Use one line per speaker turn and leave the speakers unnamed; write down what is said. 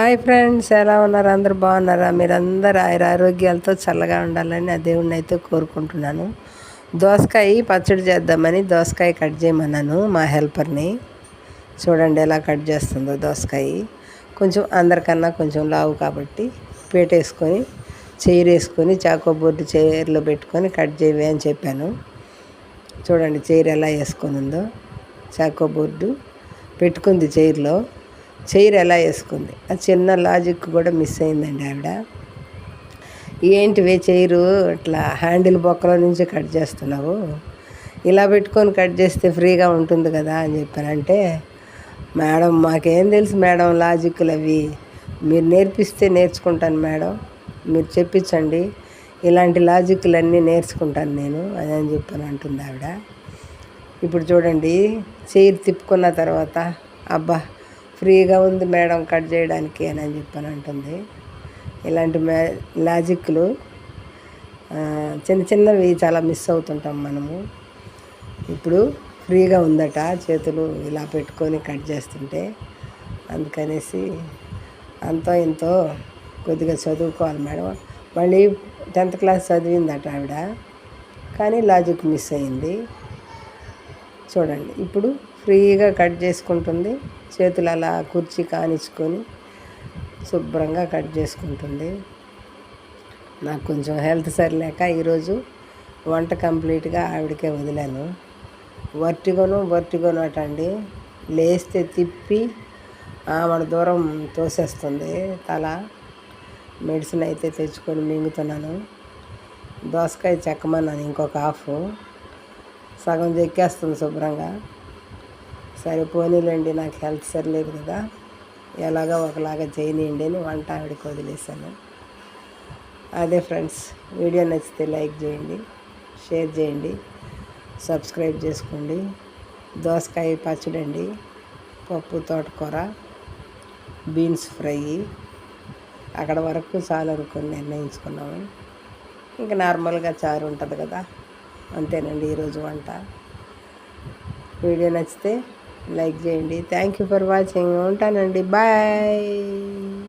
Hi friends, ఎలా ఉన్నారు? అందరు బాగున్నారా? మీరందరూ ఆరోగ్యాలతో చల్లగా ఉండాలని ఆ దేవుణ్ణి అయితే కోరుకుంటున్నాను. దోసకాయ పచ్చడి చేద్దామని దోసకాయ కట్ చేయమన్నాను మా హెల్పర్ని. చూడండి ఎలా కట్ చేస్తుందో దోసకాయ. కొంచెం అందరికన్నా కొంచెం లావు కాబట్టి వేసుకొని చైర్ వేసుకొని చాకో బోర్డు చైర్లో పెట్టుకొని కట్ చేయవే అని చెప్పాను. చూడండి చైర్ ఎలా వేసుకొని ఉందో. చాకో బోర్డు పెట్టుకుంది చైర్ ఎలా వేసుకుంది. ఆ చిన్న లాజిక్ కూడా మిస్ అయిందండి ఆవిడ. ఏంటివే చైరు ఇట్లా హ్యాండిల్ బొక్కలో నుంచి కట్ చేస్తున్నావు, ఇలా పెట్టుకొని కట్ చేస్తే ఫ్రీగా ఉంటుంది కదా అని చెప్పానంటే, మేడం మాకేం తెలుసు మేడం లాజిక్లు అవి, మీరు నేర్పిస్తే నేర్చుకుంటాను మేడం, మీరు చెప్పించండి, ఇలాంటి లాజిక్లన్నీ నేర్చుకుంటాను నేను అని చెప్పాను అంటుంది ఆవిడ. ఇప్పుడు చూడండి చైర్ తిప్పుకున్న తర్వాత, అబ్బా ఫ్రీగా ఉంది మేడం కట్ చేయడానికి అని చెప్పాను అంటుంది. ఇలాంటి లాజిక్లు చిన్న చిన్నవి చాలా మిస్ అవుతుంటాం మనము. ఇప్పుడు ఫ్రీగా ఉందట చేతులు ఇలా పెట్టుకొని కట్ చేస్తుంటే, అందుకనేసి అంతో ఇంతో కొద్దిగా చదువుకోవాలి మేడం. మళ్ళీ 10th క్లాస్ చదివిందట ఆవిడ, కానీ లాజిక్ మిస్ అయింది. చూడండి ఇప్పుడు ఫ్రీగా కట్ చేసుకుంటుంది, చేతులు అలా కుర్చీ కానిచ్చుకొని శుభ్రంగా కట్ చేసుకుంటుంది. నాకు కొంచెం హెల్త్ సరిలేక ఈరోజు వంట కంప్లీట్గా ఆవిడకే వదిలాను. వర్టిగోను అటండి, లేస్తే తిప్పి ఆమె దూరం తోసేస్తుంది తల. మెడిసిన్ అయితే తెచ్చుకొని మింగుతున్నాను. దోసకాయ చెక్కమన్నాను, ఇంకొక హాఫ్ సగం చెక్కేస్తుంది శుభ్రంగా. సరే పోనీలేండి, నాకు హెల్త్ సరిలేదు కదా, ఎలాగో ఒకలాగా చేయనియండి అని వంట ఆవిడకి వదిలేసాను. అదే ఫ్రెండ్స్, వీడియో నచ్చితే లైక్ చేయండి, షేర్ చేయండి, సబ్స్క్రైబ్ చేసుకోండి. దోసకాయ పచ్చడి అండి, పప్పు తోటకూర, బీన్స్ ఫ్రై, అక్కడ వరకు చాలు అనుకొని నిర్ణయించుకున్నాము. ఇంకా నార్మల్గా చారు ఉంటుంది కదా, అంతేనండి ఈరోజు వంట. వీడియో నచ్చితే లైక్ చేయండి. Thank you for watching. ఉంటానండి, బాయ్.